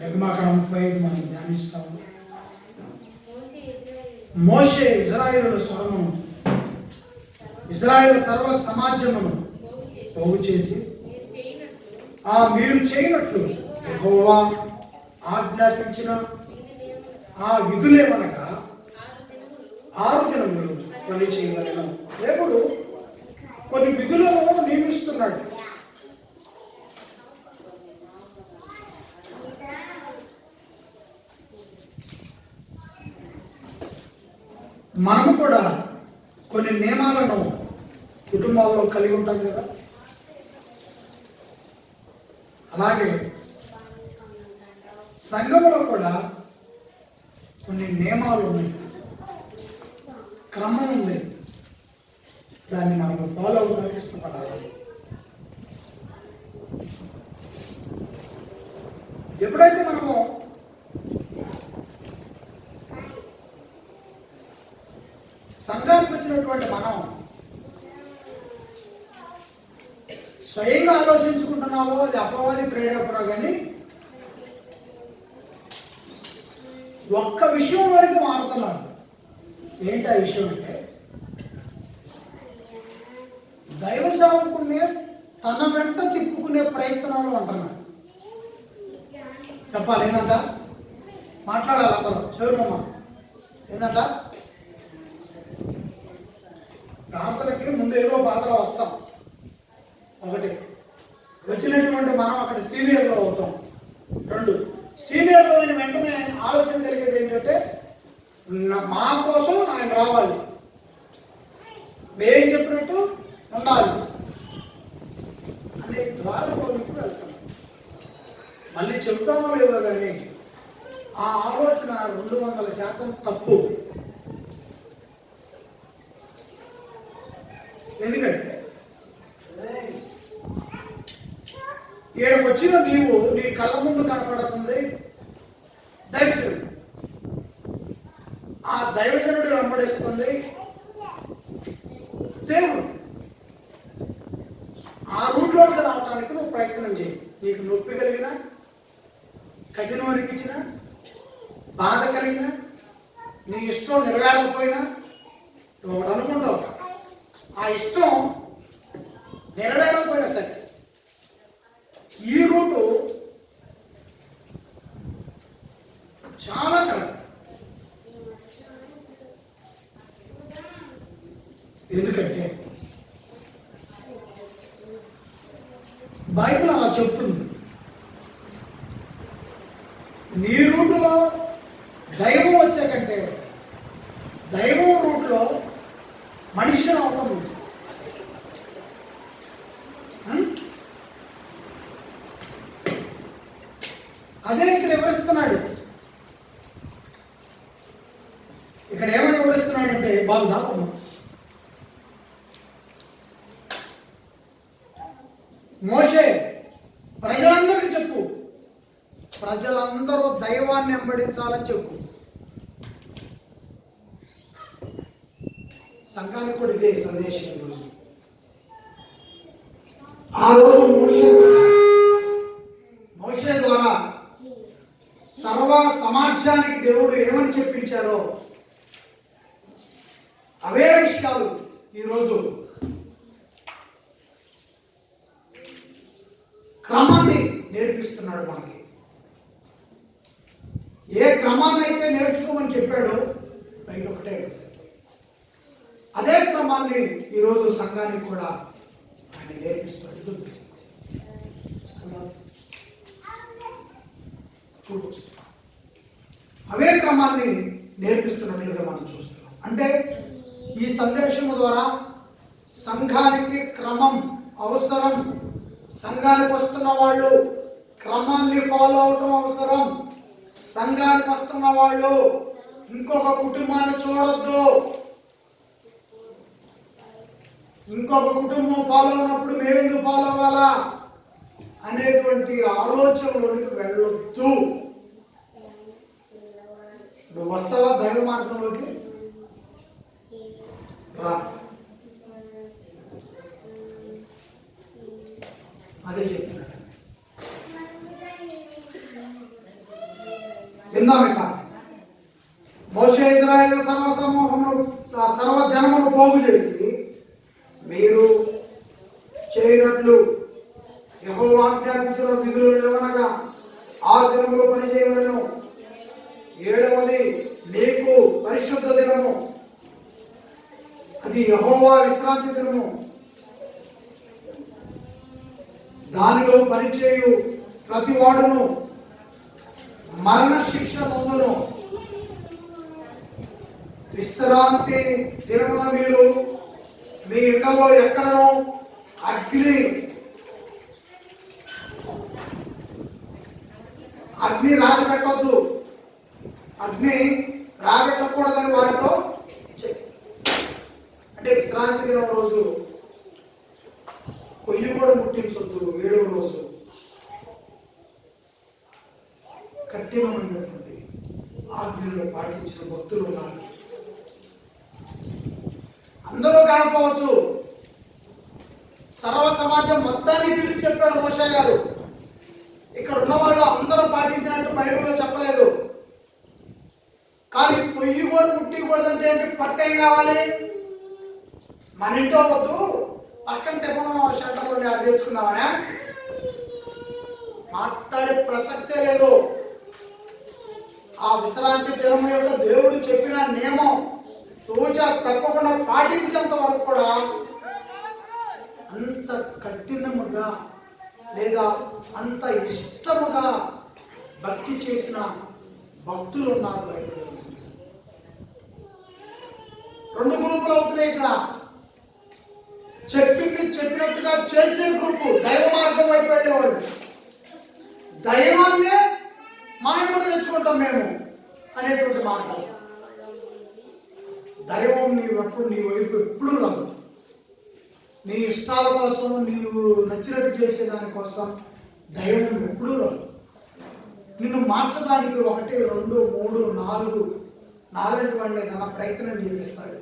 నిర్గమాకాండం 35 మనం ధ్యానిస్తాము. మోషే ఇశ్రాయేలు స్వరమును, ఇశ్రాయేలు సర్వ సమాజమును పోగు చేసి మీరు చేయనట్లు యెహోవా ఆజ్ఞాపించిన ఆ విధులేమనగా 6 దినములు పని చేయవలెను. దేవుడు కొన్ని విధులను నియమిస్తున్నాడు. మనము కూడా కొన్ని నియమాలను కుటుంబాల్లో కలిగి ఉంటాం కదా. అలాగే సంఘంలో కూడా కొన్ని నియమాలు ఉన్నాయి, క్రమం ఉంది. దాన్ని మనము ఫాలో అవ్వడానికి ఇష్టపడాలి. ఎప్పుడైతే మనము సంఘానికి వచ్చినటువంటి మనం స్వయంగా ఆలోచించుకుంటున్నామో అది అపవాది ప్రేరేపణ, కానీ ఒక్క విషయం వరకు మారుతున్నాడు. ఏంటి ఆ విషయం అంటే, దైవ సేవకునే తన వెంట తిప్పుకునే ప్రయత్నాలు అంటున్నాడు. చెప్పాలి ఏంటంట, మాట్లాడాలి అందరూ చదువుకోమా. ఏంటంట, ప్రార్థనకి ముందు ఏదో బాధలో వస్తాం. ఒకటి వచ్చినటువంటి మనం అక్కడ సీనియర్లో అవుతాం. 2 సీనియర్లో అయిన వెంటనే ఆలోచన కలిగేది ఏంటంటే, మా కోసం ఆయన రావాలి, మేము చెప్పినట్టు ఉండాలి అనే ద్వారంలోనికి వెళ్తాం. మళ్ళీ చెప్తామో లేదో కానీ ఆ ఆలోచన 200% తప్పు. ఎందుకంటే ఈడకొచ్చిన నీవు నీ కళ్ళ ముందు కనపడుతుంది దైవజనుడు, ఆ దైవజనుడు వెంబడిస్తుంది దేవుడు. ఆ రూట్లోకి రావడానికి నువ్వు ప్రయత్నం చేయి. నీకు నొప్పి కలిగినా, కఠినం అనిపించినా, బాధ కలిగినా, నీ ఇష్టం నెరవేరకపోయినా నువ్వు ఒకటి అనుకుంటావు, ఆ ఇష్టం నెరవేరకపోయినా సరే ఈ రూటు చాలా కరెక్ట్. ఎందుకంటే బైబిల్ అలా చెప్తుంది. నీ రూట్లో దైవం వచ్చే కంటే దైవం రూట్లో మనిషి రావడం ఉంది. అదే ఇక్కడ వివరిస్తున్నాడు. ఇక్కడ ఏమని వివరిస్తున్నాడంటే, బాగు దాపము మోషే ప్రజలందరికీ చెప్పు, ప్రజలందరూ దైవాన్ని వెంబడించాలని చెప్పు. సంఘానికి కూడా ఇదే సందేశం. ఈరోజు ఆ రోజు మోషే ద్వారా సర్వ సమాజానికి దేవుడు ఏమని చెప్పించాడో అవే విషయాలు ఈరోజు క్రమాన్ని నేర్పిస్తున్నాడు మనకి. ఏ క్రమాన్ని అయితే నేర్చుకోమని చెప్పాడో బయట ఒకటే అదే క్రమాన్ని ఈరోజు సంఘానికి కూడా ఆయన నేర్పిస్తున్నాడు. చూడవచ్చు, అవే క్రమాన్ని నేర్పిస్తున్నట్లుగా మనం చూస్తున్నాం. అంటే ఈ సందేశము ద్వారా సంఘానికి క్రమం అవసరం. సంఘానికి వస్తున్న వాళ్ళు క్రమాన్ని ఫాలో అవటం అవసరం. సంఘానికి వస్తున్న వాళ్ళు ఇంకొక కుటుంబాన్ని చూడొద్దు. ఇంకొక కుటుంబం ఫాలో అయినప్పుడు మేమెందుకు ఫాలో అవ్వాలా అనేటువంటి ఆలోచనలోనికి వెళ్ళొద్దు. నువ్వు వస్తావా దైవ మార్గంలోకి రా. అదే చెప్తున్నాడు. విందామిక. మోషే ఇశ్రాయేలు సర్వ జనమును పోగు చేసి, మీరు చేయనట్లు యెహోవా ఆజ్ఞాపించిన విధులు ఏమనగా 6 దినములు పని చేయవలెను, 7వది మీకు పరిశుద్ధ దినము, అది యెహోవా విశ్రాంతి దినము. దానిలో పనిచేయు ప్రతి వాడును మరణ శిక్ష పొందును. విశ్రాంతి దినమున మీరు మీ ఇళ్లలో ఎక్కడనో అగ్ని రాజపెట్టొద్దు, అగ్ని రాబెట్టకూడదని వారితో అంటే విశ్రాంతి దినం రోజు పొయ్యి కూడా ముట్టించొద్దు. 7వ రోజు కఠినమైనటువంటి ఆజ్ఞలు పాటించిన భక్తులు ఉన్నారు. అందరూ కాకపోవచ్చు, సర్వ సమాజం మొత్తాన్ని పిలిచి చెప్పాడు మోషే గారు. ఇక్కడ ఉన్నవాళ్ళు అందరూ పాటించినట్టు బైబిల్లో చెప్పలేదు. కానీ పొయ్యి కూడా ముట్టికూడదంటే ఏంటి? పట్టేం కావాలి? మన ఇంట్లో వద్దు, పక్కన తెప్పన సెంటర్లో అది తెచ్చుకుందామనే మాట్లాడే ప్రసక్తే లేదు. ఆ విశ్రాంతి దినం యొక్క దేవుడు చెప్పిన నియమం తూచా తప్పకుండా పాటించేంత వరకు కూడా అంత కఠినముగా లేదా అంత ఇష్టముగా భక్తి చేసిన భక్తులు ఉన్నారు బైబిల్లో. 2 గ్రూపులు అవుతున్నాయి ఇక్కడ. చెప్పింది చెప్పినట్టుగా చేసే గ్రూపు దైవ మార్గం వైపు వెళ్ళేవాళ్ళు. దైవాన్నే మాయమని తెచ్చుకుంటాం మేము అనేటువంటి మార్గం. దైవం నీ వైపు ఎప్పుడు రాదు. నీ ఇష్టాల కోసం, నీవు నచ్చినట్టు చేసే దానికోసం దైవం ఎప్పుడూ రాదు. నిన్ను మార్చడానికి 1, 2, 3, 4 నాలుగు తన ప్రయత్నం చేపిస్తాడు.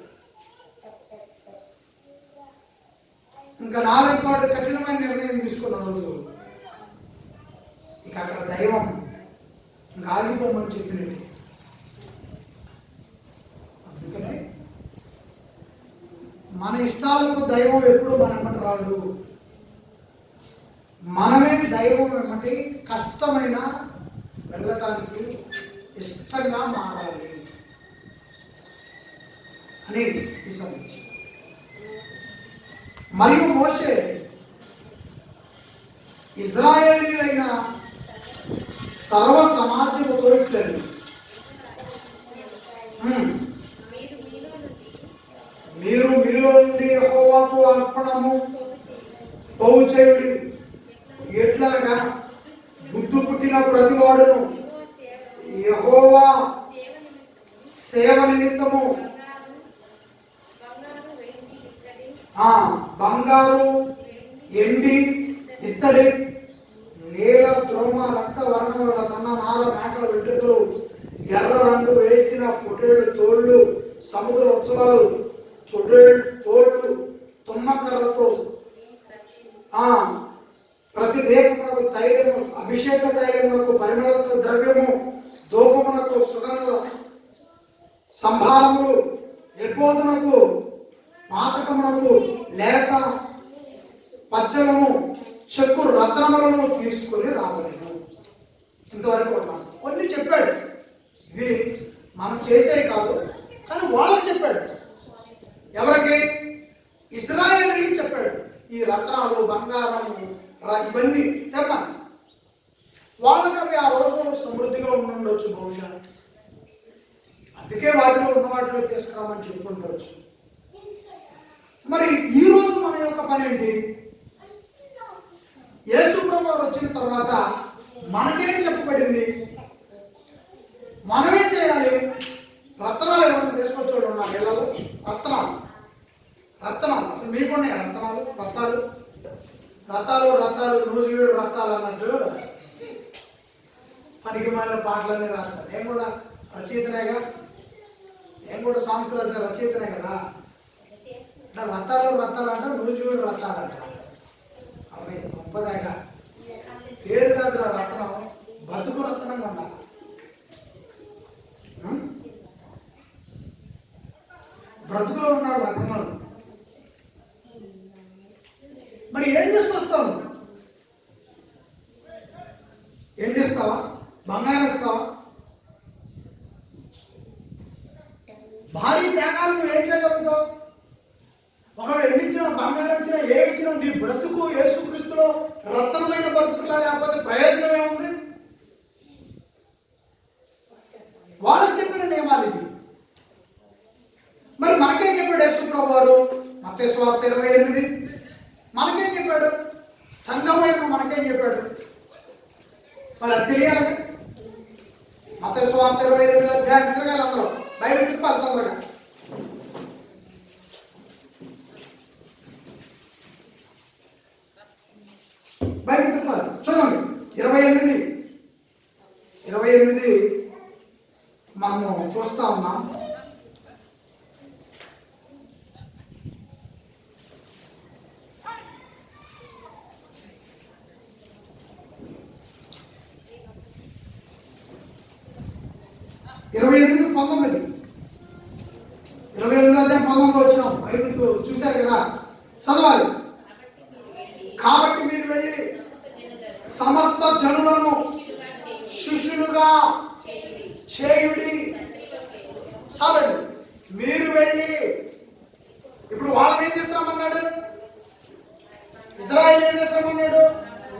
ఇంకా 4వ వాడు కఠినమైన నిర్ణయం తీసుకున్న రోజు ఇక అక్కడ దైవం ఇంకా ఆగిపోమని చెప్పినట్టు. అందుకనే మన ఇష్టాలకు దైవం ఎప్పుడు మనమ్మటి రాదు. మనమే దైవం ఏమంటే కష్టమైన వెళ్ళటానికి ఇష్టంగా మారాలి అనేది ఈ సందేశం. మరియు మోషే ఇజ్రాయేలీలైన సర్వ సమాజముతో ఇట్లని, మీరు మీలో నుండి యెహోవాకు అర్పణము పోగు చేయుడి. ఎట్లనగా బుద్ధి పుట్టిన ప్రతివాడును యెహోవా సేవ నిమిత్తము బంగారు, ఎండి, ఇత్తడి, నీల, ద్రోమ, రక్త వర్ణముల సన్న నార మేకల వెంట్రుకలు, ఎర్ర రంగు వేసిన పొటేళ్లు తోళ్ళు, సముద్ర ఉత్సవాలు తోళ్ళు, తుమ్మకర్రతో ప్రతి దీపమునకు తైలము, అభిషేక తైలమునకు పరిమళ ద్రవ్యము, ధూపమునకు సుగంధ సంభారములు, ఎపోదునకు పాతకమునకు లేత పచ్చలము, చెక్కు రత్నములను తీసుకొని రావలేను. ఇంతవరకు ఉన్నాను. కొన్ని చెప్పాడు. ఇవి మనం చేసే కాదు, కానీ వాళ్ళకి చెప్పాడు. ఎవరికి? ఇశ్రాయేలీయులకు చెప్పాడు. ఈ రత్నాలు, బంగారము, ఇవన్నీ తెమ్మని. వాళ్ళకి అవి ఆ రోజు సమృద్ధిగా ఉండొచ్చు బహుశా. అందుకే వాటిలో ఉన్న వాటిలో తీసుకురామని చెప్పుకుంటవచ్చు. మరి ఈ రోజు మన యొక్క పని ఏంటి? యేసు ప్రభువు వచ్చిన తర్వాత మనకేం చెప్పబడింది? మనమేం చేయాలి? రత్నాలు ఏమన్నా తీసుకొచ్చేవాళ్ళు ఉన్నారు ఇళ్ళలో? రత్నాలు అసలు మీకున్నాయి రత్తాలు నూజివీడు రత్తాలు అన్నట్టు పనికి మాలిన పాటలన్నీ రాస్తారు. నేను కూడా రచయితనేగా, నేను కూడా సాంగ్స్ రాసే రచయితనే కదా. ఇట్లా రత్తాలు అంటే నూజివీడు రత్తాలంట. అవి గొప్పదేగా పేరు కాదురా రత్నం, బతుకు రత్నంగా ఉండాలి. బ్రతుకులో ఉన్నారు రత్నాలు. మరి ఏం చేసుకొస్తావు? ఏం చేస్తావా? బంగారం ఇస్తావా? భారీ త్యాగాలు నువ్వు ఏం చేయగలుగుతావు? ఒకవేళ ఎండిచ్చినా, బంగారం ఇచ్చినా, ఏ ఇచ్చినా నీ బ్రతుకు యేసుక్రీస్తులో రత్నమైన బ్రతుకులా లేకపోతే ప్రయోజనం ఏముంది? వాళ్ళకి చెప్పిన నియమాలు ఇవి. మరి మనకేం చెప్పాడు యేసుప్రభు వారు? మత్తయి సువార్త 28 మనకేం చెప్పాడు? సంఘమైన మనకేం చెప్పాడు? మరి అది తెలియాలి. మత్తయి సువార్త 28 అధ్యాయం తిరగాలి. అందరూ బైబిల్ తిప్పాలి తొందరగా. బైబిల్ తిప్పాలి. చూడండి 28 మనము చూస్తా ఉన్నాం. ఇరవై 19 వచ్చినాం. బైబిల్ చూశారు కదా, చదవాలి. కాబట్టి మీరు వెళ్ళి సమస్త జనులను శిష్యులుగా చేయుడి. చాలండి. మీరు వెళ్ళి, ఇప్పుడు వాళ్ళని ఏం చేస్తామన్నాడు? ఇజ్రాయిల్ ఏం చేస్తామన్నాడు?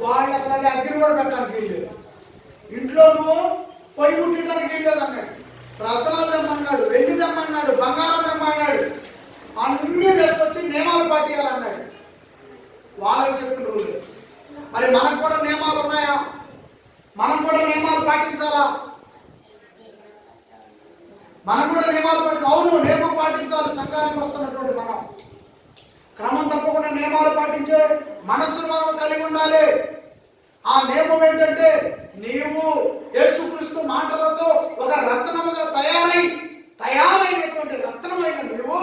వాళ్ళు అసలు అగ్ని కూడా పెట్టడానికి వెళ్ళలేదు. ఇంట్లో నువ్వు పొయ్యి ముట్టడానికి వెళ్ళలేదు అన్నాడు. రత్నాలు తెమ్మన్నాడు, వెండి తెమ్మన్నాడు, బంగారం తెమ్మన్నాడు. అన్నీ తీసుకొచ్చి నియమాలు పాటియాలన్నాడు. వాళ్ళకి చెప్పిన రోజు. మరి మనకు కూడా నియమాలు ఉన్నాయా? మనం కూడా నియమాలు పాటించాలా? మనం కూడా నియమాలు అవును, నియమం పాటించాలి. సంఘానికి వస్తున్నటువంటి మనం క్రమం తప్పకుండా నియమాలు పాటించే మనస్సును మనం కలిగి ఉండాలి. ఆ నియమం ఏంటంటే, నీవు యేసుక్రీస్తు మాటలతో ఒక రత్నముగా తయారైనటువంటి రత్నమైన నీవు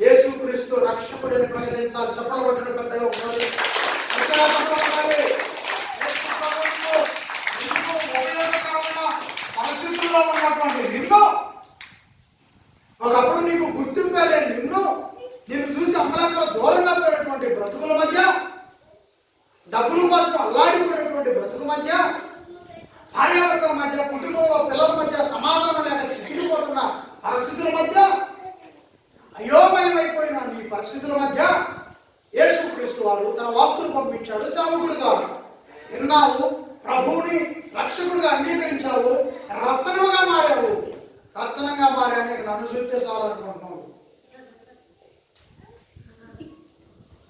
యేసుక్రీస్తు రక్షకుడిని ప్రకటించాలి. చెప్పలు కొట్టడం పెద్దగా ఉండాలి. ఉపయోగకరమైన పరిస్థితుల్లో ఉన్నటువంటి నిన్ను, ఒకప్పుడు నీకు గుర్తింపే లేని నిన్ను చూసి అమ్మలక్కల దూరంగా పోయినటువంటి బ్రతుకుల మధ్య, డబ్బుల కోసం అల్లాడిపోయినటువంటి బ్రతుకు మధ్య, భార్యాభర్తల మధ్య, కుటుంబంలో పిల్లల మధ్య సమాధానం లేక చిక్కిపోతున్న పరిస్థితుల మధ్య, అయోమయమైపోయిన నీ పరిస్థితుల మధ్య యేసుక్రీస్తు వారు తన వాక్కును పంపించాడు సేవకుడి ద్వారా. విన్నావు, ప్రభువుని రక్షకుడిగా అంగీకరించావు, రత్నముగా మారావు. రత్నంగా మారానికి నన్ను చూస్తే చాలనుకుంటున్నావు.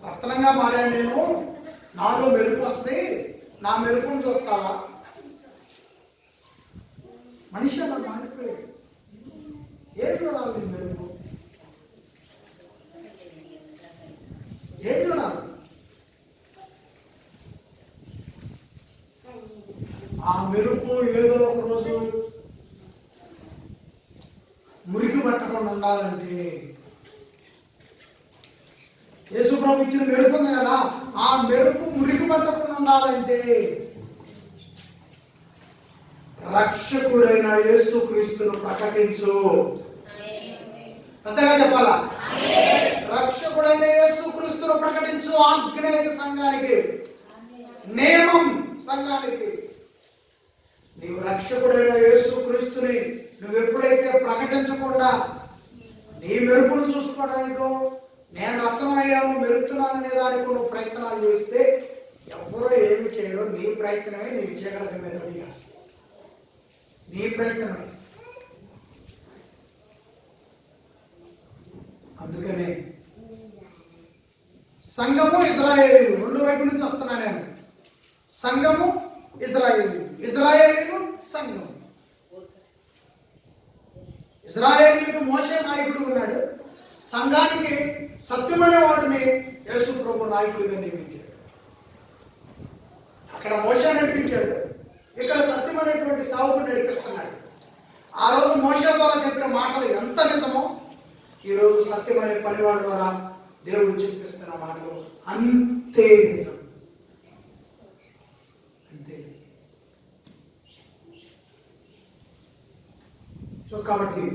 రత్నంగా మారాను నేను, నాలో మెరుపు వస్తే నా మెరుపును చూస్తావా? మనిషి అలా మారిపోయాడు. ఏం చూడాలి నీ మెరుపు? ఏం చూడాలి? ఆ మెరుపు ఏదో ఒక రోజు మురికి పట్టకుండా ఉండాలంటే, యేసుప్రభు ఇచ్చిన మెరుపు ఉంది కదా, ఆ మెరుపు మురికి పట్టకుండా ఉండాలంటే రక్షకుడైన యేసుక్రీస్తును ప్రకటించు. పెద్దగా చెప్పాలా? రక్షకుడైన యేసుక్రీస్తును ప్రకటించు. ఆజ్ఞాయక సంఘానికి, నియమం సంఘానికి. నీవు రక్షకుడైన యేసుక్రీస్తుని నువ్వు ఎప్పుడైతే ప్రకటించకుండా నీ మెరుపును చూసుకోవడానికో, నేను రత్నం అయ్యాను మెరుపుతున్నాననే దానికి నువ్వు ప్రయత్నాలు చేస్తే ఎవరో ఏమి చేయరు. నీ ప్రయత్నమే నీకు చీకటి మీద చేస్తుంది. నీ ప్రయత్నమే. అందుకనే సంఘము ఇజ్రాయేలీలు, రెండు వైపు నుంచి వస్తున్నా నేను. సంఘము ఇజ్రాయేలీలు, ఇజ్రాయేలీలు సంఘము. ఇజ్రాయేలీలకు మోషే నాయకుడు ఉన్నాడు. సంఘానికి సత్యమనే వాడిని యేసు ప్రభు నాయకుడిగా నియమించాడు. అక్కడ మోషే నడిపించాడు, ఇక్కడ సత్యం అనేటువంటి సేవకుడు నడిపిస్తున్నాడు. ఆ రోజు మోషే ద్వారా చెప్పిన మాటలు ఎంత నిజమో, ఈరోజు సత్యం అనే పనివాడి ద్వారా దేవుడు చెప్పిస్తున్న మాటలు అంతే నిజం. అంతే నిజం. సో కాబట్టి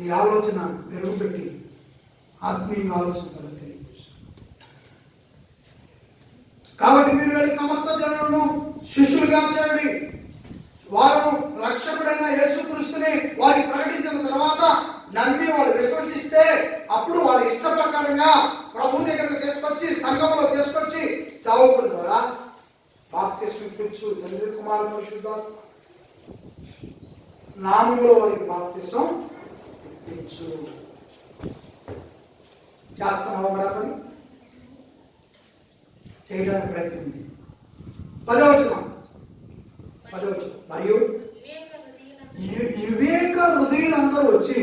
నీ ఆలోచన మెరుగుపెట్టి ఆత్మీయంగా ఆలోచించాలని తెలియజేస్తుంది. కాబట్టి మీరు వెళ్ళి సమస్త జనులను శిష్యులుగా చేయండి, వారు రక్షకుడైన యేసుక్రీస్తుని వారికి ప్రకటించిన తర్వాత నమ్మి వాళ్ళు విశ్వసిస్తే అప్పుడు వాళ్ళ ఇష్ట ప్రకారంగా ప్రభు దగ్గరకు తీసుకొచ్చి సంఘంలో తీసుకొచ్చి సేవకుల ద్వారా బాప్తిస్మం ఇప్పించు. తండ్రి కుమార పరిశుద్ధాత్మ నామములో వారికి బాప్తిస్మం ఇప్పించు. చేస్తున్నావా మరి ఆ పని? చేయడానికి ప్రయత్నం. 10వ వచనం మరియు వివేక హృదయులందరూ వచ్చి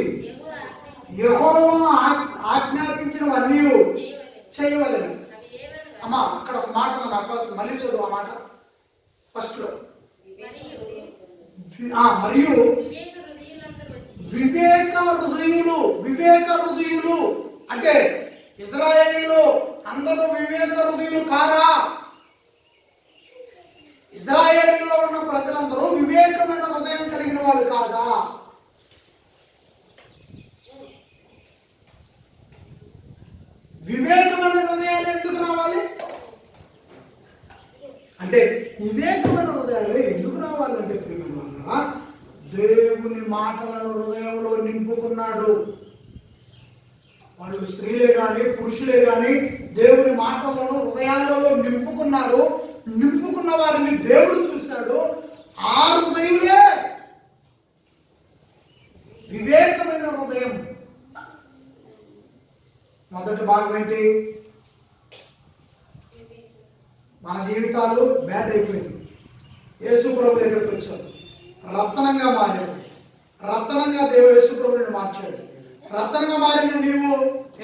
యెహోవా ఆజ్ఞాపించినవన్నీ చేయవలెను. అమ్మా అక్కడ ఒక మాట నాకు మళ్ళీ చదువు ఆ మాట ఫస్ట్ లో. మరియు వివేక హృదయులు అంటే ఇశ్రాయేలీయులు అందరూ వివేక హృదయులు కారా? ఇశ్రాయేలీలో ఉన్న ప్రజలందరూ వివేకమైన హృదయం కలిగిన వాళ్ళు కాదా? వివేకమైన హృదయాలు ఎందుకు రావాలి అంటే, వివేకమైన హృదయాలు ఎందుకు రావాలంటే ప్రియమైన వాళ్ళరా, దేవుని మాటలను హృదయంలో నింపుకున్నాడు. వాళ్ళు స్త్రీలే కానీ పురుషులే కానీ దేవుని మాటలను హృదయాలలో నింపుకున్నారు. నింపుకున్న వారిని దేవుడు చూశాడు. ఆ హృదయులే వివేకమైన హృదయం. మొదటి భాగం ఏంటి? మన జీవితాలు బ్యాడ్ అయిపోయింది. యేసు ప్రభు దగ్గరికి వచ్చాడు, రత్నంగా మారాడు. రత్నంగా దేవుడు యేసు ప్రభుని మార్చాడు. రత్నంగా మారిన నీవు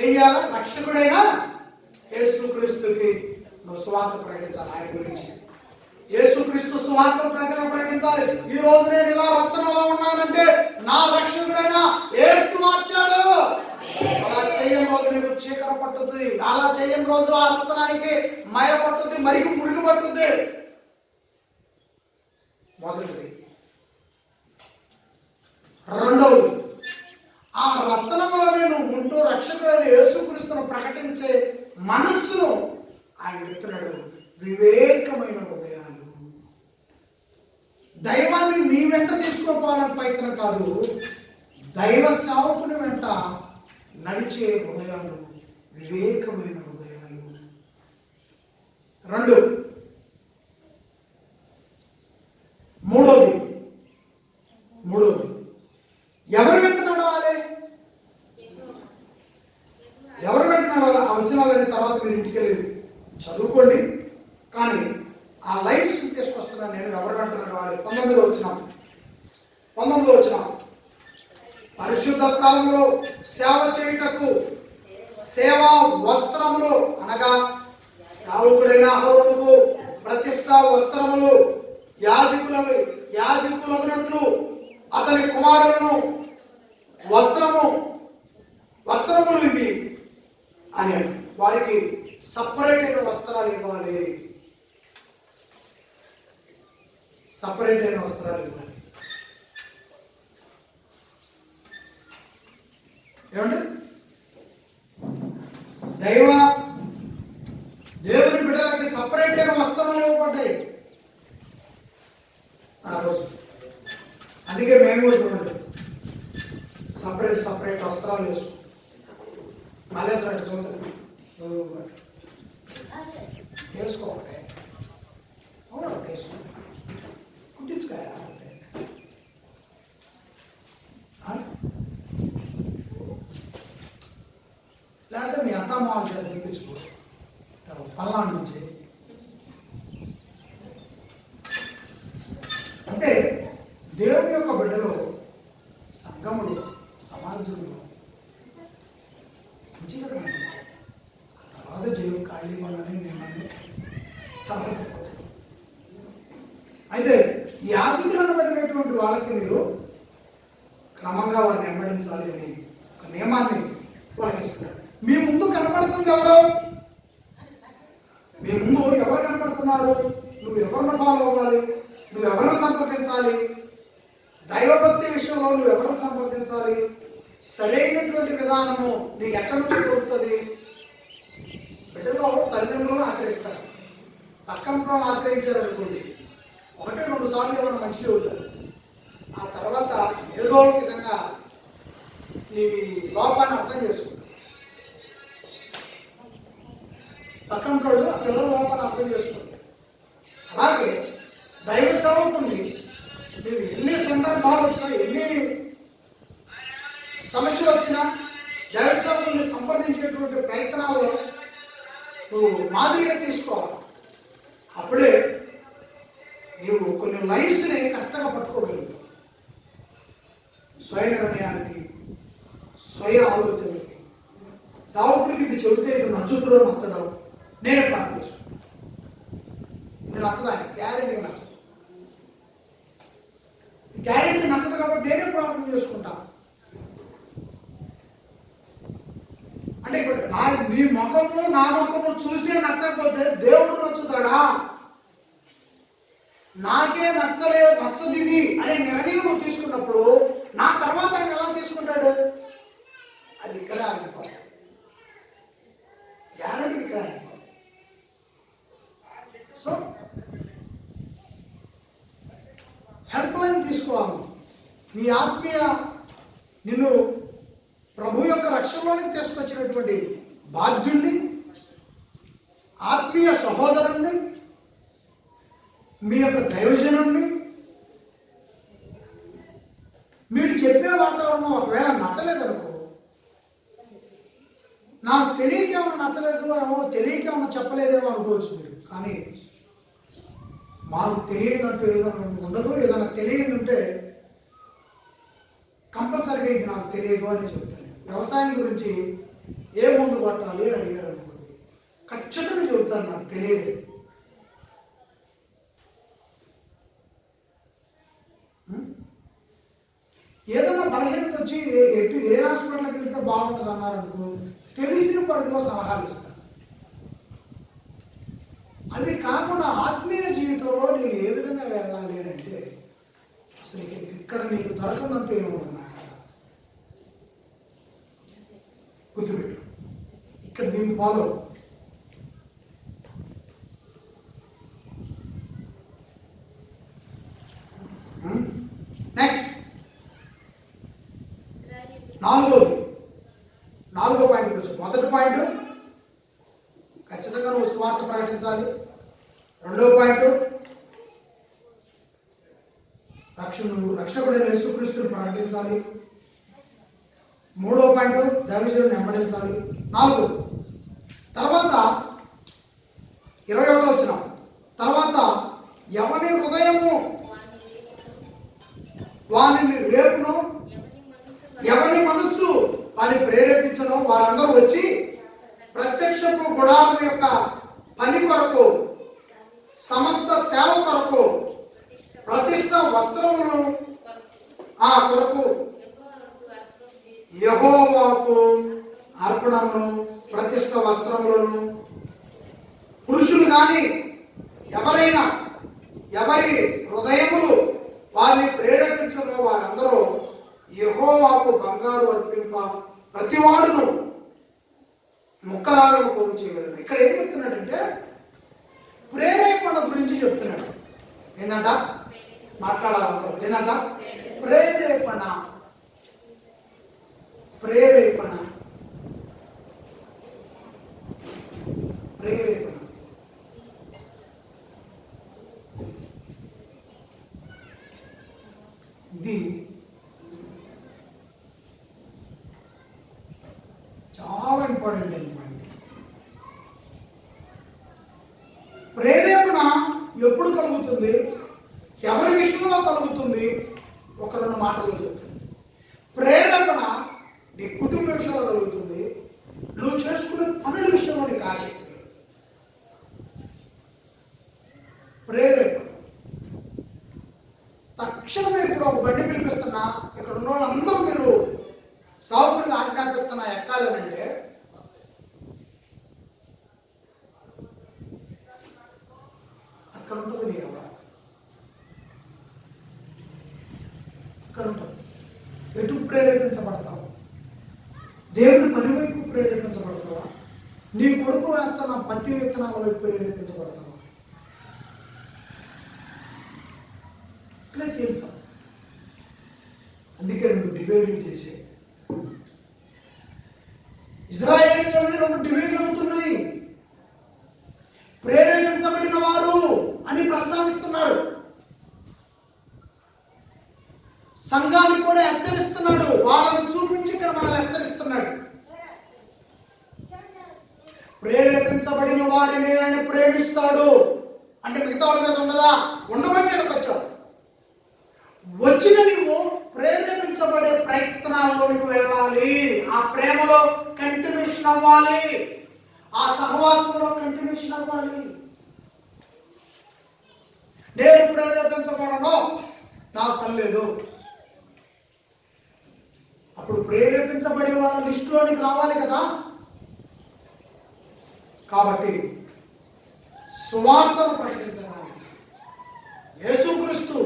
ఏం చేయాలి? రక్షకుడైనా యేసుక్రీస్తుకి నువ్వు సువార్త ప్రకటించాలి. ఆయన గురించి యేసుక్రీస్తు సువార్త ప్రకటించాలి. ఈ రోజు నేను ఇలా రత్నంలో ఉన్నానంటే నా రక్షకుడైనా యేసు మార్చాడు. అలా చేయని రోజు నీకు చీకటి పట్టుద్ది. అలా చేయని రోజు ఆ రత్నానికి మయ పట్టుద్ది, మరికి మురికి పట్టుద్ది. మొదటిది. రెండవది, ఆ రత్నములో నేను ఉంటూ రక్షకుడైన యేసుక్రీస్తును ప్రకటించే మనస్సును ఆయన చెప్తున్నాడు. వివేకమైన హృదయాలు. దైవాన్ని నీ వెంట తీసుకోవాలని ప్రయత్నం కాదు, దైవ సేవకుని వెంట నడిచే హృదయాలు, వివేకమైన హృదయాలు. రెండు. మూడోది ఎవరి వెంట నడవాలి? ఎవరి వెంట నడవాలి? ఆ వచనాలని తర్వాత మీరు ఇంటికి వెళ్ళి చదువుకోండి. కానీ ఆ లైన్స్ తీసుకొస్తున్నాను నేను. ఎవరి వెంట నడవాలి? 19వ వచనం. పరిశుద్ధ స్థలంలో సేవ చేయుటకు సేవా వస్త్రములు అనగా సేవకుడైన అహరోనుకు ప్రతిష్టా వస్త్రములు యాజకులగునట్లు అతని కుమారులను వస్త్రములు ఇవి అని వారికి సపరేట్ అయిన వస్త్రాలు ఇవ్వాలి. సపరేట్ అయిన వస్త్రాలు ఇవ్వాలి. ఏమండి? దేవుని బిడ్డలకి సపరేట్ అయిన వస్త్రాలు ఇవ్వబడ్డాయి ఆ రోజు. అందుకే మేము కూడా చూడండి సపరేట్ వస్త్రాలు వేసుకో. మళ్ళీ చూద్దాం వేసుకోకటే ఒకటి వేసుకో, కుట్టించుకాయ లేకపోతే మీ అత్తమ్మ చేత తెప్పించుకో పల్నాడు నుంచి. అంటే దేవుని యొక్క బిడ్డలో సంఘములో సమాజంలో మంచిగా కనపడాలి. ఆ తర్వాత దేవుడు ఖాళీ వాళ్ళని నేనని తర్వాత. అయితే యాజకులు అనబడినటువంటి వాళ్ళకి మీరు క్రమంగా వారిని వెంబడించాలి అని ఒక నియమాన్ని వాళ్ళకి ఇస్తున్నాడు. మీ ముందు కనపడుతుంది ఎవరు? మీ ముందు ఎవరు కనపడుతున్నారు? నువ్వు ఎవరిని ఫాలో అవ్వాలి? నువ్వు ఎవరిని సంప్రదించాలి? దైవభక్తి విషయంలో నువ్వు ఎవరిని సంప్రదించాలి? సరైనటువంటి విధానము నీకు ఎక్కడి నుంచి దొరుకుతుంది? బిడ్డలో తల్లిదండ్రులను ఆశ్రయిస్తారు. పక్కన ఆశ్రయించారనుకోండి, 1-2 సార్లు ఏమైనా మంచిగా అవుతారు. ఆ తర్వాత ఏదో ఒక విధంగా నీ లోపాన్ని అర్థం చేసుకుంటారు. పక్కన ఆ పిల్లల లోపాన్ని అర్థం చేసుకుంటారు. అలాగే దైవ సేవకుని నువ్వు ఎన్ని సందర్భాలు వచ్చినా, ఎన్ని సమస్యలు వచ్చినా, దైవ సేవకుని సంప్రదించేటువంటి ప్రయత్నాల్లో నువ్వు మాదిరిగా తీసుకోవాలి. అప్పుడే నీవు కొన్ని లైన్స్ని కరెక్ట్గా పట్టుకోగలుగుతావు. స్వయ నిర్ణయానికి, స్వయ ఆలోచనకి, సేవకుడికి ఇది చెబితే ఇది నచ్చుతుందో నచ్చడం నేనే ప్రార్థన చేసుకుంటాను. ఇది నచ్చదానికి గ్యారెంటీ నచ్చదు. గ్యారెంటీ నచ్చదు కాబట్టి నేనే ప్రార్థన చేసుకుంటాను. అంటే ఇప్పుడు నీ ముఖము నా ముఖము చూసే నచ్చకపోతే దేవుడు నచ్చుతాడా? నాకే నచ్చదు ఇది అనే నిర్ణయం నువ్వు తీసుకున్నప్పుడు నా తర్వాత ఆయన ఎలా తీసుకుంటాడు? అది ఇక్కడ ఆగిపోవాలి. గ్యారెంటీ ఇక్కడ ఆగిపోవాలి. సో హెల్ప్ లైన్ తీసుకోవాలి. నీ ఆత్మీయ నిన్ను ప్రభు యొక్క రక్షణలోనికి తీసుకొచ్చినటువంటి బాధ్యుణ్ణి, ఆత్మీయ సహోదరుణ్ణి, మీ యొక్క దైవజనుణ్ణి మీరు చెప్పే వాతావరణం ఒకవేళ నచ్చలేదనుకో, నాకు తెలియకేమన్నా నచ్చలేదు ఏమో, తెలియకేమన్నా చెప్పలేదేమో అనుకోవచ్చు మీరు. కానీ మాకు తెలియనట్టు ఏదైనా ఉండదు. ఏదైనా తెలియని ఉంటే కంపల్సరీగా ఇది నాకు తెలియదు అని చెప్తాను. వ్యవసాయం గురించి ఏ ముందు కొట్టాలి అని అడిగారు అనుకోండి, ఖచ్చితంగా చెబుతాను నాకు తెలియదు. ఏదైనా బలహీనత వచ్చి ఏ హాస్పిటల్కి వెళ్తే బాగుంటుంది అన్నారనుకో, తెలిసిన పరిధిలో సలహాలు ఇస్తాను. అవి కాకుండా ఆత్మీయ జీవితంలో నేను ఏ విధంగా వెళ్ళాలి అని అంటే, అసలు ఇక్కడ నీకు దొరకనంటూ ఏముండదు. నాకు గుర్తుపెట్టు, ఇక్కడ దీన్ని ఫాలో. నెక్స్ట్ నాలుగో పాయింట్కి వచ్చాం. మొదటి పాయింట్ ఖచ్చితంగా నువ్వు సువార్త ప్రకటించాలి. రెండవ పాయింట్ రక్షకుడైన యేసుక్రీస్తుని ప్రకటించాలి. మూడవ పాయింట్ దైవజనుని వెంబడించాలి. 4 తర్వాత 21 వచ్చిన తర్వాత ఎవని హృదయము వాని రేపును, ఎవరి మనస్సు వాని ప్రేరేపించను వారందరూ వచ్చి ప్రత్యక్షపు గుడారం యొక్క పని కొరకు, సమస్త సేవ కొరకు, ప్రతిష్ట వస్త్రమును కొరకు, యెహోవాకు అర్పణమును, ప్రతిష్ట వస్త్రములను పురుషులు కానీ ఎవరైనా ఎవరి హృదయములు వారిని ప్రేరేపించను వారందరూ యెహోవాకు బంగారు అర్పింప ప్రతివాడును ముక్కరాలను పోగు చేయగలరు. ఇక్కడ ఏం చెప్తున్నాడంటే ప్రేరేపణ గురించి చెప్తున్నాడు. ఏంటంట మాట్లాడాలందరూ? ఏంటంట ప్రేరేపణ. ప్రేరేపణ ప్రేరేపణ ఇది చాలా ఇంపార్టెంట్ అన్నమాట. ప్రేరేపణ ఎప్పుడు కలుగుతుంది, ఎవరి విషయంలో కలుగుతుంది? ఒక 2 మాటల్లో చెప్తాను. ప్రేరేపణ నీ కుటుంబ విషయంలో కలుగుతుంది, నువ్వు చేసుకునే పనుల విషయంలో నీకు ఆసక్తి కలుగుతుంది. ప్రేరేపణ తక్షణమే ఇప్పుడు ఒక బండి పిలిపిస్తున్నా, ఇక్కడ ఉన్న వాళ్ళందరూ మీరు సాగుడిని ఆజ్ఞాపిస్తున్నా ఎక్కాలనంటే అక్కడ ఉంటుంది నీ వ్యవహారం. అక్కడ ఉంటుంది. ఎటు ప్రేరేపించబడతావు? దేవుని పని వైపు ప్రేరేపించబడతావా? నీ కొడుకు వేస్తున్న పత్తి విత్తనాల వైపు ప్రేరేపించబడతావా? ఇక్కడే తీర్పు. అందుకే 2 డివైడ్లు చేసే ఇజ్రాయేల్లోనే 2 డివైడ్లు అవుతున్నాయి. ప్రేరేపించబడిన వారు అని ప్రస్తావిస్తున్నారు. సంఘానికి కూడా హెచ్చరిస్తున్నాడు. వాళ్ళని చూపించి ఇక్కడ మనల్ని హెచ్చరిస్తున్నాడు. ప్రేరేపించబడిన వారిని ఆయన ప్రేమిస్తాడు అంటే మిగతా వాళ్ళ మీద ఉండదా? ఉండబట్టి ఇక్కడికి వచ్చావు. వచ్చిన నీవు ప్రేరేపించబడే ప్రయత్నాల్లోనికి వెళ్ళాలి. ఆ ప్రేమలో కంటిన్యూషన్ అవ్వాలి. ఆ సహవాసంలో కంటిన్యూషన్ అవ్వాలి. నేను ప్రేరేపించబడను, నాకు పని లేదు. అప్పుడు ప్రేరేపించబడే వాళ్ళ లిస్టులోనికి రావాలి కదా. కాబట్టి సువార్తను ప్రకటించడానికి యేసుక్రీస్తు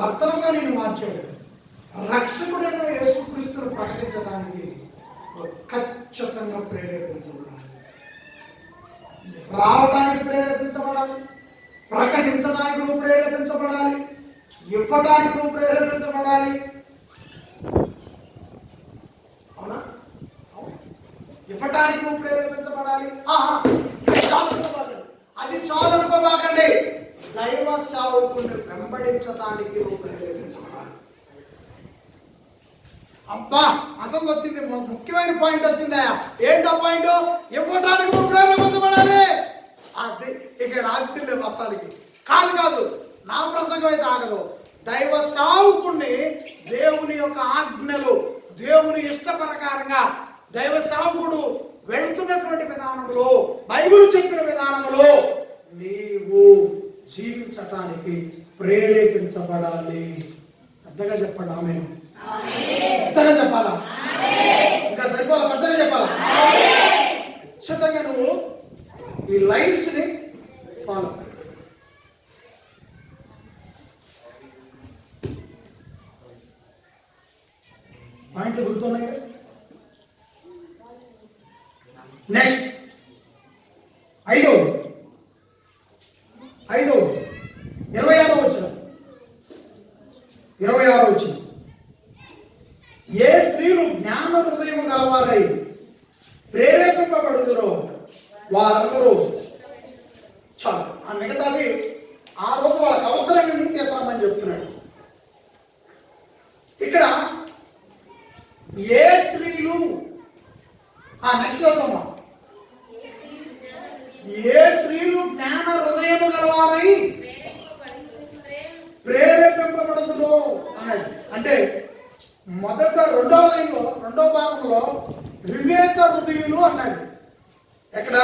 రత్నముగా నేను మార్చాడు. రక్షకుడైన యేసుక్రీస్తును ప్రకటించడానికి ఖచ్చితంగా ప్రేరేపించబడాలి. రావడానికి ప్రేరేపించబడాలి, ప్రకటించడానికి నువ్వు ప్రేరేపించబడాలి, ఇవ్వడానికి నువ్వు ప్రేరేపించబడాలి. అవునా? ఇవ్వడానికి నువ్వు ప్రేరేపించబడాలి. అది చాలు అనుకోబాకండి. దైవ సేవకుని వెంబడించడానికి నువ్వు ప్రేరేపించబడాలి. అబ్బా అసలు వచ్చింది, ముఖ్యమైన పాయింట్ వచ్చిందా? ఏంటో పాయింట్? ఇవ్వడానికి నువ్వు ప్రేరేపించబడాలి. అది ఇక్కడ ఆగుతుండే మొత్తానికి కాదు. నా ప్రసంగం అయితే ఆగదు. దైవ సేవకుణ్ణి దేవుని యొక్క ఆజ్ఞలు, దేవుని ఇష్ట ప్రకారంగా దైవ సేవకుడు వెళుతున్నటువంటి విధానంలో, బైబిల్ చెప్పిన విధానంలో నీవు జీవించటానికి ప్రేరేపించబడాలి. పెద్దగా చెప్పండి ఆమేన్. పెద్దగా చెప్పాలా? ఇంకా సరిపోలా? పెద్దగా చెప్పాలా? ఖచ్చితంగా నువ్వు ఈ లైన్స్ ని ఫాలో. పాయింట్లు గుర్తున్నాయి కదా? నెక్స్ట్ ఐదవది 26వ వచనం. ఏ స్త్రీలు జ్ఞాన హృదయం గలవారై ప్రేరేపింపబడుదురో వారందరూ చాలు. ఆ మిగతావి ఆ రోజు వాళ్ళకి అవసరమైన తీస్తామని చెప్తున్నాడు. ఇక్కడ ఏ స్త్రీలు, నెక్స్ట్ చదువుతాం. ఏ స్త్రీలు జ్ఞాన హృదయము గలవారై ప్రేరేపింపబడుదురో అన్నాడు. అంటే మొదట 2వ లైన్లో 2వ భాగంలో వివేక హృదయులు అన్నాడు. ఎక్కడ?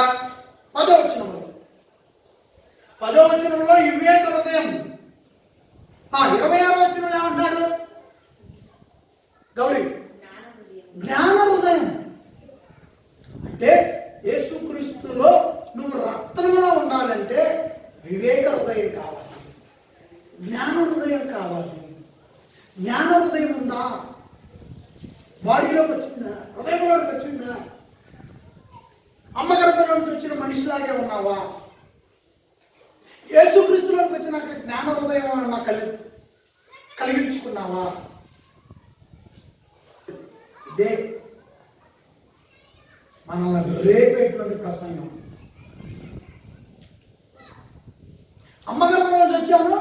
10వ వచనంలో. 10వ వచనంలో వివేక హృదయం. 26వ వచనంలో ఏమంటున్నాడు? గౌరీ జ్ఞాన హృదయం. అంటే యేసుక్రీస్తులో నువ్వు రత్నములో ఉండాలంటే వివేక హృదయం కావాలి, జ్ఞాన హృదయం కావాలి. జ్ఞాన హృదయం ఉందా? బాడీలోకి వచ్చిందా? హృదయంలోకి వచ్చిందా? అమ్మ గర్భంలోకి వచ్చిన మనిషిలాగే ఉన్నావా? యేసుక్రీస్తులోకి వచ్చినాక జ్ఞాన హృదయం కలిగించుకున్నావా? ఇదే మనల్ని రేపేటువంటి ప్రసంగం. అమ్మ గర్భంలో వచ్చాను,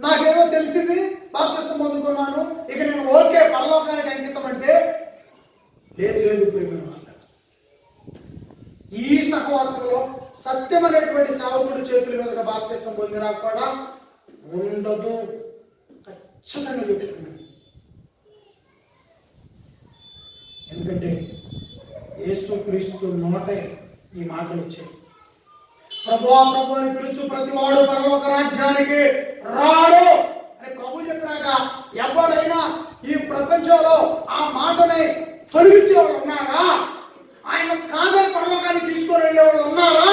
నాకేదో తెలిసింది, బాప్తిసం పొందుకున్నాను, ఇక నేను ఓకే పరలోకానికి అంకితం అంటే లేదు ప్రేమ. ఈ సహవాసంలో సత్యం అనేటువంటి సేవకుడి చేతుల మీదుగా బాప్తిసం పొందినా కూడా ఉండదు. ఖచ్చితంగా చెప్తున్నాను. ఎందుకంటే యేసుక్రీస్తు నోటే ఈ మాటలు వచ్చాయి. ప్రభువా ప్రభు అని పిలుచు ప్రతివాడు పరలోక రాజ్యానికి రాడు అని ప్రభు చెప్పినాక ఎవరైనా ఈ ప్రపంచంలో ఆ మాటని తొలగించే వాళ్ళు ఉన్నారా? ఆయన కాదని పరలోకానికి తీసుకొని వెళ్ళే వాళ్ళు ఉన్నారా?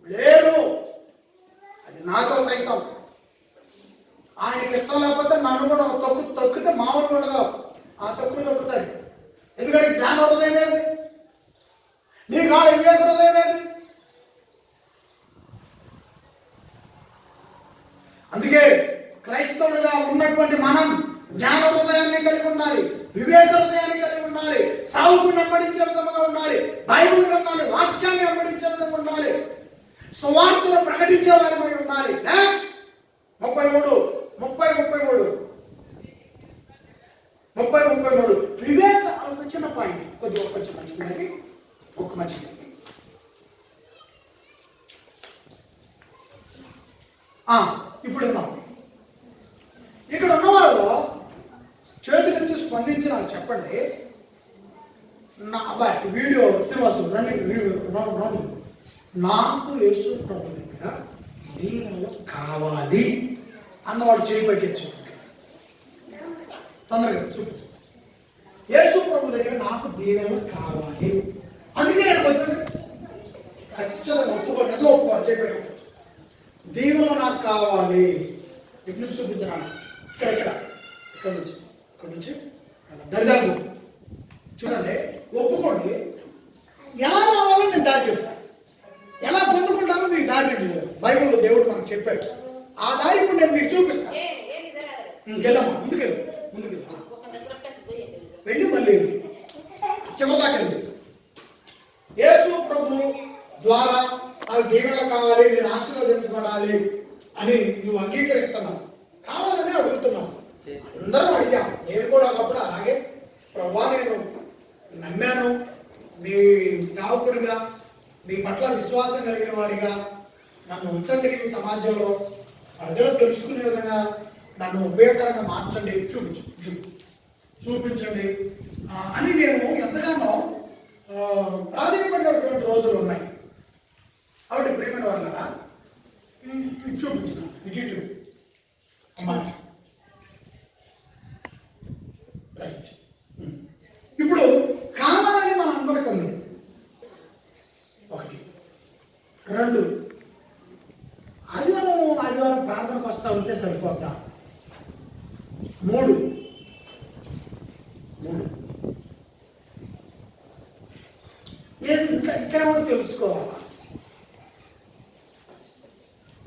లేరు. అది నాతో సైతం. ఆయనకి ఇష్టం లేకపోతే నన్ను కూడా తొక్కితే మామూలు ఉండదు, ఆ తొక్కుడు తొక్కుతాడు. ఎందుకంటే జ్ఞాన హృదయం క్రైస్తవుడిగా ఉన్నటువంటి మనం జ్ఞాన హృదయాన్ని కలిగి ఉండాలి, వివేక హృదయాన్ని కలిగి ఉండాలి, సావుకు వెంబడించే విధంగా ఉండాలి, బైబిల్ గ్రంథాన్ని వాక్యాన్ని వెంబడించే విధంగా ఉండాలి, సువార్తను ప్రకటించే వారిపై ఉండాలి. నెక్స్ట్ 33 వివేక. ఒక చిన్న పాయింట్, కొంచెం మంచిది, ఒక మంచిది. ఇప్పుడు ఇక్కడ ఉన్నవాళ్ళు చేతులెత్తి స్పందించి నాకు చెప్పండి. నా అబ్బాయి వీడియో శ్రీనివాసు రండి. నాకు యేసు ప్రభు దగ్గర దీవెనలు కావాలి అన్నవాడు చేయబట్టి తొందరగా చూపించు. యేసు ప్రభు దగ్గర నాకు దీవెనలు కావాలి, అందుకే నేను వచ్చింది. ఖచ్చితంగా ఒప్పుకోండి, అసలు ఒప్పుకోవాలి. చేయబట్టి దీవెనలు నాకు కావాలి. ఇటు నుంచి చూపించాను. ఇక్కడ నుంచి దరిదాపు చూడండి. ఒప్పుకోండి. ఎలా రావాలో నేను దారి చెప్తాను, ఎలా పొందుకుంటానో మీకు దారి నేను బైబిల్లో దేవుడు మనకు చెప్పాడు. ఆ దారి ఇప్పుడు నేను మీకు చూపిస్తాను. ఇంకెళ్ళమ్మా, ముందుకెళ్ళి వెళ్ళి మళ్ళీ చివరిదాకెళ్ళి యేసు ప్రభు ద్వారా నాకు దీవెనలు కావాలి, నేను ఆశీర్వదించబడాలి అని నువ్వు అంగీకరిస్తున్నావు, కావాలని అడుగుతున్నావు. అందరూ అడిగాం, నేను కూడా ఒకప్పుడు అలాగే ప్రభా నేను నమ్మాను, మీ సేవకుడిగా మీ పట్ల విశ్వాసం కలిగిన వాడిగా నన్ను ఉంచండి, ఈ సమాజంలో ప్రజలు తెలుసుకునే విధంగా నన్ను ఉపయోగకరంగా మార్చండి, చూపించండి అని నేను ఎంతగానో ప్రాధాన్యపడినటువంటి రోజులు ఉన్నాయి. కాబట్టి ప్రేమైన వాళ్ళరా చూపించాను. రైట్. ఇప్పుడు కావాలని మన అందరికీ ఉంది. 1 2 ఆదివారం ప్రార్థనకు వస్తా ఉంటే సరిపోద్దా? 3 ఇంకేమో తెలుసుకోవాలా?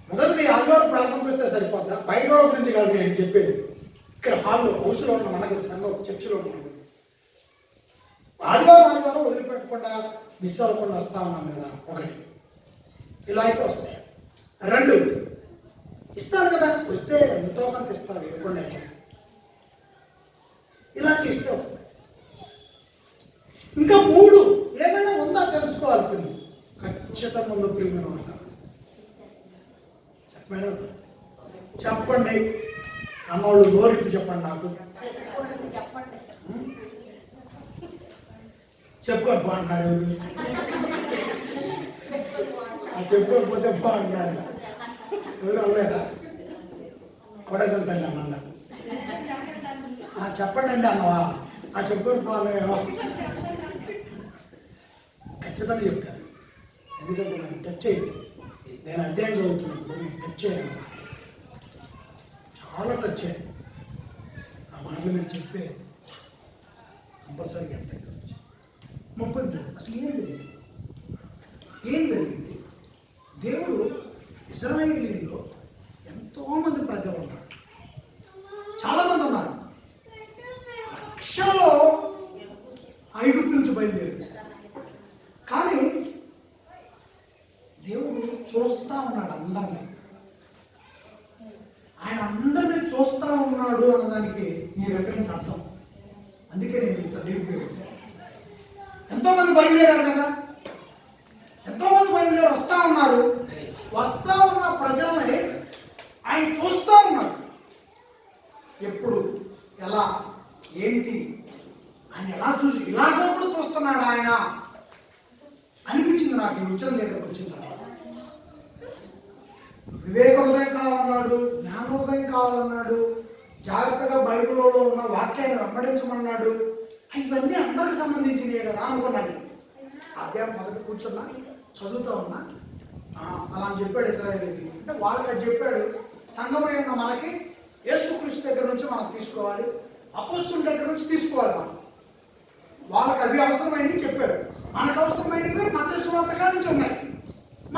మొదటిది ఆదివారం ప్రార్థనకు వస్తే సరిపోద్దా? బయట వాళ్ళ గురించి కాదు నేను చెప్పేది. ఇక్కడ హాల్లో హౌస్లో ఉన్న మనకి సంఘం చర్చిలో ఉన్నాం. ఆదివారం వదిలిపెట్టకుండా మిస్ అవ్వకుండా వస్తా ఉన్నాం కదా. 1 ఇలా అయితే వస్తాయి. 2 ఇస్తారు కదా, వస్తే ఎంతో కొంత ఇస్తారు, ఇవ్వకుండా ఇలా చేస్తే వస్తాయి. ఇంకా 3 ఏమైనా ఉందా తెలుసుకోవాల్సింది. ఖచ్చితంగా ఉందో ప్రియమైన మాట చెప్పండి అన్నోళ్ళు నోరికి చెప్పండి. నాకు చెప్పుకొని బాగుంటున్నారు, చెప్పుకోకపోతే బాగుంటున్నారు. ఎవరు అవ్వలేదా? కొడేసలు తల్లి అన్న చెప్పండి అండి అన్నవా? చెప్పుకొని బాగున్నాయేమో ఖచ్చితంగా చెప్తాను. ఎందుకంటే నాకు టచ్ అయ్యింది. నేను అధ్యాయం చదువుతున్నప్పుడు నేను టచ్ చేయను, చాలా టచ్ అయ్యింది. ఆ మాటలు మీరు చెప్తే కంపల్సరీగా అంటే 30 అసలు ఏం జరిగింది? దేవుడు ఇశ్రాయేలీయుల్లో ఎంతోమంది ప్రజలు ఉన్నారు, చాలామంది ఉన్నారు. లక్షల్లో ఐగుప్తు నుంచి బయలుదేరించారు. కానీ దేవుడు చూస్తా ఉన్నాడు అందరినీ. ఆయన అందరినీ చూస్తా ఉన్నాడు అన్నదానికి ఈ రెఫరెన్స్ అర్థం. అందుకే నేను ఇంత డీప్. ఎంతోమంది బయలుదేరారు కదా, ఎంతోమంది బయలుదేరి వస్తా ఉన్నారు. వస్తా ఉన్న ప్రజల్ని ఆయన చూస్తూ ఉన్నాడు. ఎప్పుడు, ఎలా, ఏంటి, ఆయన ఎలా చూసి ఇలాగో కూడా చూస్తున్నాడు ఆయన అనిపించింది నాకు ఈ ఉచ్చరం దగ్గరకు వచ్చిన తర్వాత. వివేక హృదయం కావాలన్నాడు, జ్ఞాన హృదయం కావాలన్నాడు, జాగ్రత్తగా బైబిల్లో ఉన్న వాక్యాన్ని వెంబడించమన్నాడు. ఇవన్నీ అందరికి సంబంధించినవి కదా అనుకున్నాడు. అధ్యాయం మొదట కూర్చున్నా చదువుతూ ఉన్నా అలా అని చెప్పాడు ఇశ్రాయేలుకి. అంటే వాళ్ళకి అది చెప్పాడు. సంఘమై ఉన్న మనకి యేసుక్రీస్తు దగ్గర నుంచి మనం తీసుకోవాలి, అపోస్తుల దగ్గర నుంచి తీసుకోవాలి. మనం వాళ్ళకి అవి అవసరమైనవి చెప్పాడు, మనకు అవసరమైనవి మత్తయి సువార్త కాడి నుంచి ఉన్నాయి.